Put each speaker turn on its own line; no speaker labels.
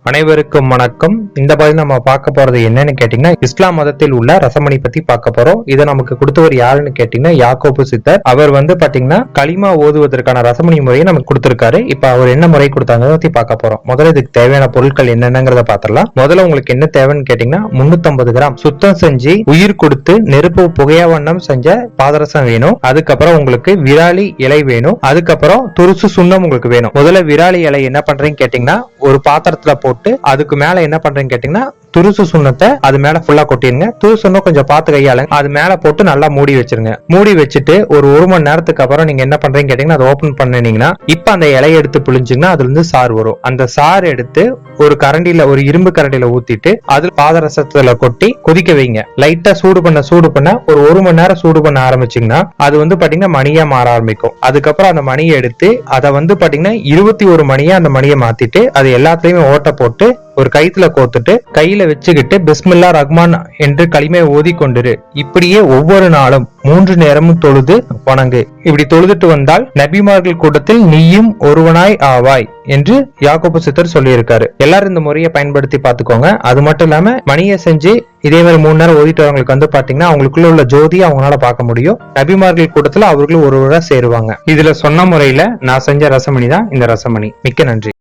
அனைவருக்கும் வணக்கம். இந்த பதில் நம்ம பார்க்க போறது என்னன்னு கேட்டீங்கன்னா, இஸ்லாம் மதத்தில் உள்ள ரசமணி பத்தி பார்க்க போறோம். இதை நமக்கு கொடுத்தவர் யாருன்னு கேட்டீங்கன்னா, யாக்கோபு சித்தர். அவர் பாத்தீங்கன்னா களிமா ஓதுவதற்கான ரசமணி முறையை நமக்கு கொடுத்திருக்காரு. இப்ப அவர் என்ன முறை கொடுத்தாங்க பத்தி பார்க்க போறோம். முதல்ல இதுக்கு தேவையான பொருட்கள் என்னென்னங்கிறத பாத்திரலாம். முதல்ல உங்களுக்கு என்ன தேவைன்னு கேட்டீங்கன்னா, 350 கிராம் சுத்தம் செஞ்சு உயிர் கொடுத்து நெருப்பு புகையா வண்ணம் செஞ்ச பாதரசம் வேணும். அதுக்கப்புறம் உங்களுக்கு விராலி இலை வேணும். அதுக்கப்புறம் துருசு சுண்ணம் உங்களுக்கு வேணும். முதல்ல விராலி இலை என்ன பண்றீங்க கேட்டீங்கன்னா, ஒரு பாத்திரத்துல போட்டு அதுக்கு மேல என்ன பண்றீங்க கேட்டீங்கன்னா, துருசு சுண்ணத்தை அது மேல ஃபுல்லா கொட்டிருங்க. துருசு சுண்ணம் கொஞ்சம் பார்த்து கையாளுங்க. அது மேல போட்டு நல்லா மூடி வச்சிருங்க. மூடி வச்சுட்டு ஒரு மணி நேரத்துக்கு அப்புறம் நீங்க என்ன பண்றீங்க கேட்டீங்கன்னா, அதை ஓபன் பண்ணினீங்கன்னா, இப்ப அந்த இலையை எடுத்து புளிஞ்சிங்கன்னா அதுல இருந்து சாறு வரும். அந்த சாறு எடுத்து ஒரு கரண்டில, ஒரு இரும்பு கரண்டில ஊத்திட்டு அது பாதரசத்துல கொட்டி கொதிக்க வைங்க. லைட்டா சூடு பண்ண ஒரு மணி நேரம் சூடு பண்ண ஆரம்பிச்சீங்கன்னா அது பாத்தீங்கன்னா மணியா மாற ஆரம்பிக்கும். அதுக்கப்புறம் அந்த மணியை எடுத்து அதை பாத்தீங்கன்னா 21 மணியா அந்த மணியை மாத்திட்டு அது எல்லாத்துலயுமே ஓட்ட போட்டு ஒரு கைத்துல கோத்துட்டு கையில வச்சுக்கிட்டு பிஸ்மில்லா ரஹ்மான் என்று களிமை ஓதி கொண்டிரு. இப்படியே ஒவ்வொரு நாளும் 3 நேரமும் தொழுது வணங்கு. இப்படி தொழுதுட்டு வந்தால் நபிமார்கள் கூட்டத்தில் நீயும் ஒருவனாய் ஆவாய் என்று யாக்கோபு சித்தர் சொல்லியிருக்காரு. எல்லாரும் இந்த முறையை பயன்படுத்தி பாத்துக்கோங்க. அது மட்டும் இல்லாம மணியை செஞ்சு இதே மாதிரி 3 நேரம் ஓதிட்டு வரவங்களுக்கு பாத்தீங்கன்னா அவங்களுக்குள்ள உள்ள ஜோதியை அவங்களால பார்க்க முடியும். நபிமார்கள் கூட்டத்துல அவர்களும் ஒருவரா சேருவாங்க. இதுல சொன்ன முறையில நான் செஞ்ச ரசமணி தான் இந்த ரசமணி. மிக்க நன்றி.